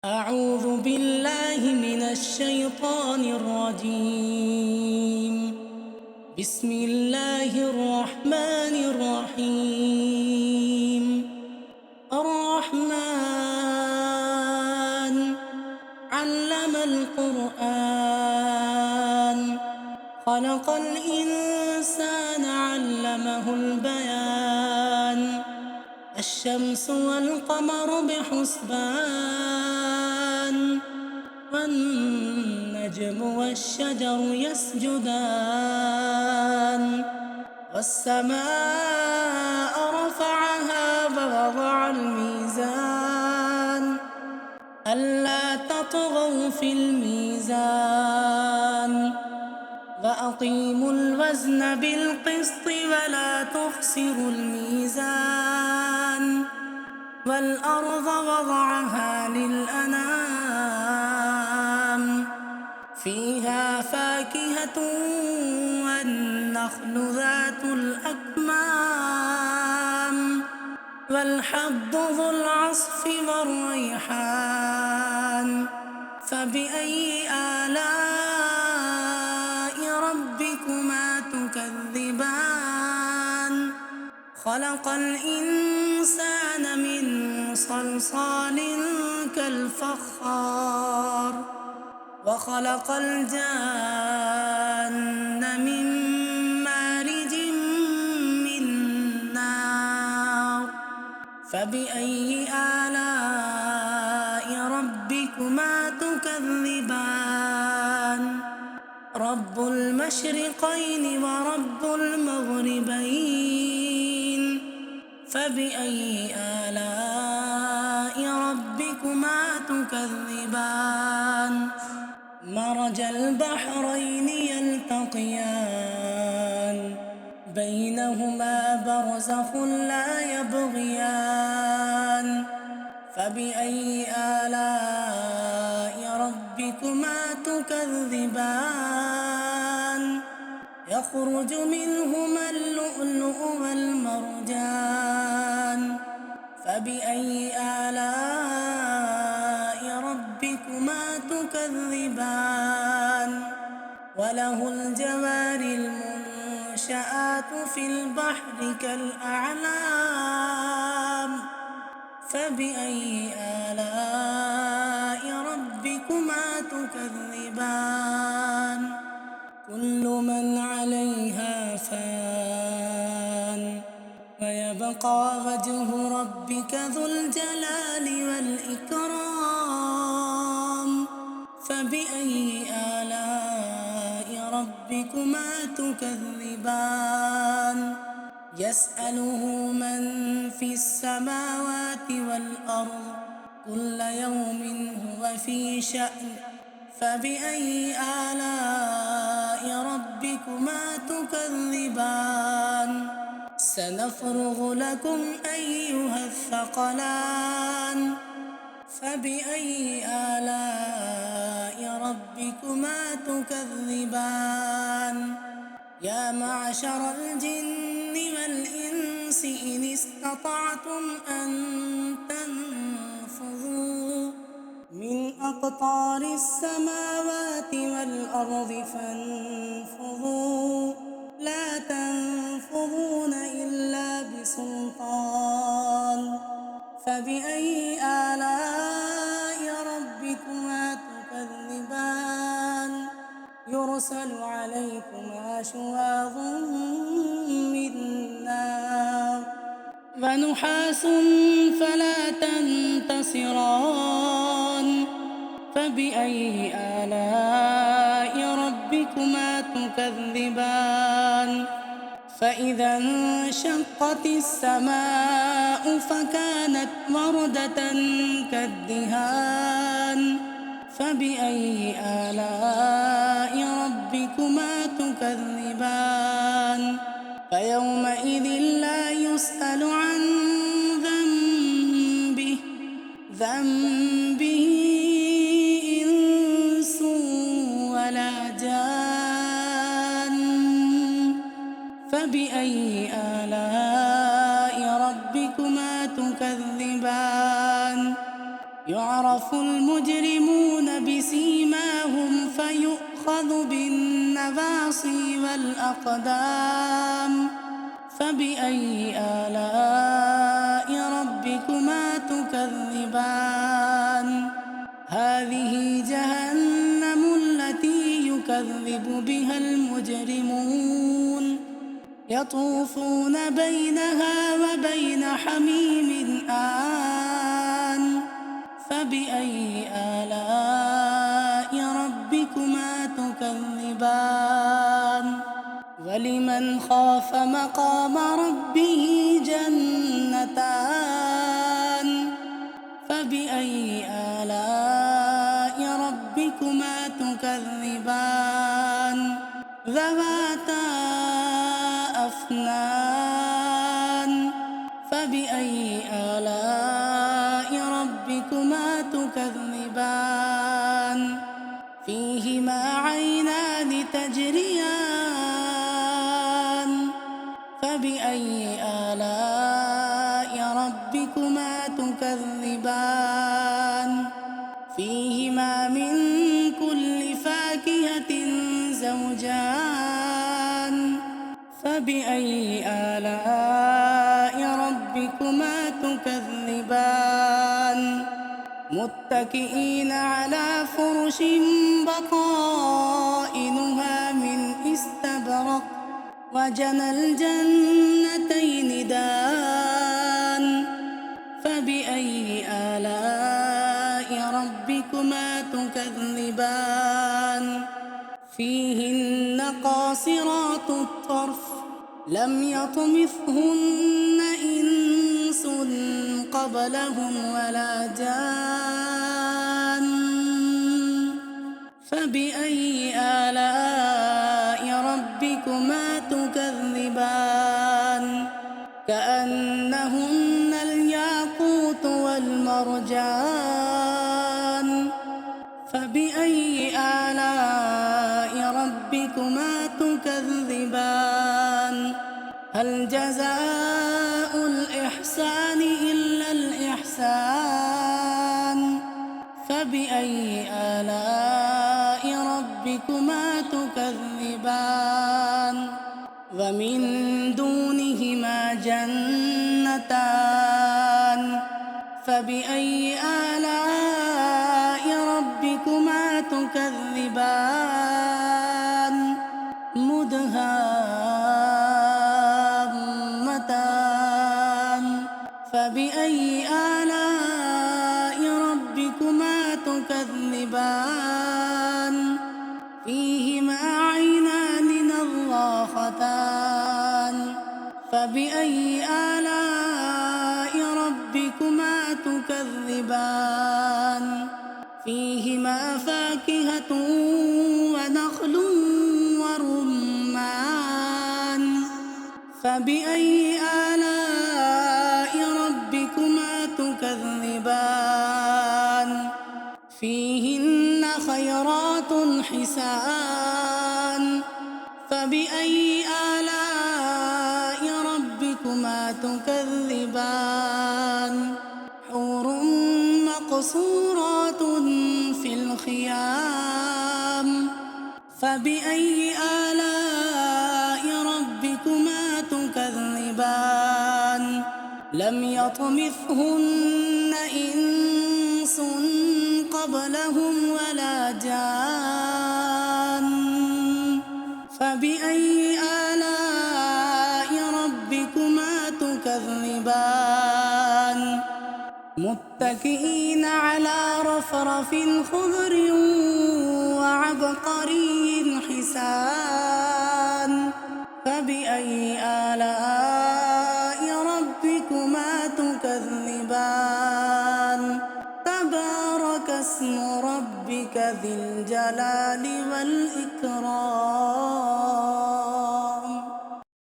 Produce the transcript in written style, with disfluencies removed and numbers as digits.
أعوذ بالله من الشيطان الرجيم. بسم الله الرحمن الرحيم. الرحمن علم القرآن، خلق الإنسان علمه البيان. الشمس والقمر بحسبان، والنجم والشجر يسجدان. والسماء رفعها ووضع الميزان، ألا تطغوا في الميزان. وأقيموا الوزن بالقسط ولا تخسروا الميزان. والأرض وضعها للأنام، فيها فاكهة والنخل ذات الأكمام، والحب ذو العصف والريحان. فبأي آلاء ربكما تكذبان؟ خلق الإنسان من صلصال كالفخار، وخلق الجان من مارج من نار. فبأي آلاء ربكما تكذبان؟ رب المشرقين ورب المغربين. فبأي آلاء ربكما تكذبان؟ مرج البحرين يلتقيان، بينهما برزخ لا يبغيان. فبأي آلاء ربكما تكذبان؟ يخرج منهما اللؤلؤ والمرجان. فبأي آلاء ربكما تكذبان؟ وله الجوار المنشآت في البحر كالأعلام. فبأي آلاء ربكما تكذبان؟ كل من عليها فان، ويبقى وجه ربك ذو الجلال والإكرام. فبأي آلاء ربكما تكذبان؟ يسأله من في السماوات والأرض، كل يوم هو في شأن. فبأي آلاء ربكما تكذبان؟ سنفرغ لكم أيها الثقلان. فبأي آلاء ربكما تكذبان؟ يا معشر الجن والإنس إن استطعتم أن تنفذوا من أقطار السماوات والأرض فانفذوا، لا تنفذون إلا بسلطان. فبأي آلاء ربكما تكذبان؟ يرسل عليكما شواظ من نار، ونحاس فلا تنتصران. فبأي آلاء ربكما تكذبان؟ فإذا انشقت السماء فكانت وردة كالدهان. فبأي آلاء ربكما تكذبان؟ فيومئذ لا يسأل عن ذنبه إنس ولا جان. فبأي آلاء ربكما تكذبان؟ يعرف المجرمون بسيماهم فيؤخذ بالنواصي والأقدام فبأي آلاء ربكما تكذبان هذه جهنم التي يكذب بها المجرمون يطوفون بينها وبين حميم آن فبأي آلاء ربكما تكذبان ولمن خاف مقام ربه جنتان فبأي آلاء ربكما تكذبان ذواتا أفنان فبأي آلاء ربكما تكذبان فيهما عينان تجريان فبأي آلاء ربكما تكذبان فيهما من كل فاكهة زوجان فبأي آلاء ربكما تكذبان متكئين على فرش بطائنها من استبرق وجنى الجنتين دان فبأي آلاء ربكما تكذبان فيهن قاصرات الطرف لم يطمثهن إنس قبلهم ولا جان فبأي آلاء ربكما تكذبان كأنهن الياقوت والمرجان فبأي آلاء ربكما تكذبان هل جزاء الإحسان إلا الإحسان فبأي آلاء ربكما تكذبان ومن دونهما جنتان فبأي آلاء ربكما تكذبان مدهامتان فبأي آلاء ربكما تكذبان فيهما عينان نضاختان فبأي آلاء ربكما تكذبان فيهما فاكهة ونخل ورمان فبأي آلاء ربكما تكذبان فيهن خيرات حسان فبأي آلاء ربكما تكذبان حور مقصورات في الخيام فبأي آلاء ربكما تكذبان لم يطمثهن إنس قبلهم ولا جان فبأي آلاء ربكما تكذبان متكئين على رفرف خضر وعبقري حسان فبأي آلاء ربكما تكذبان تبارك اسم ربك ذي الجلال والإكرام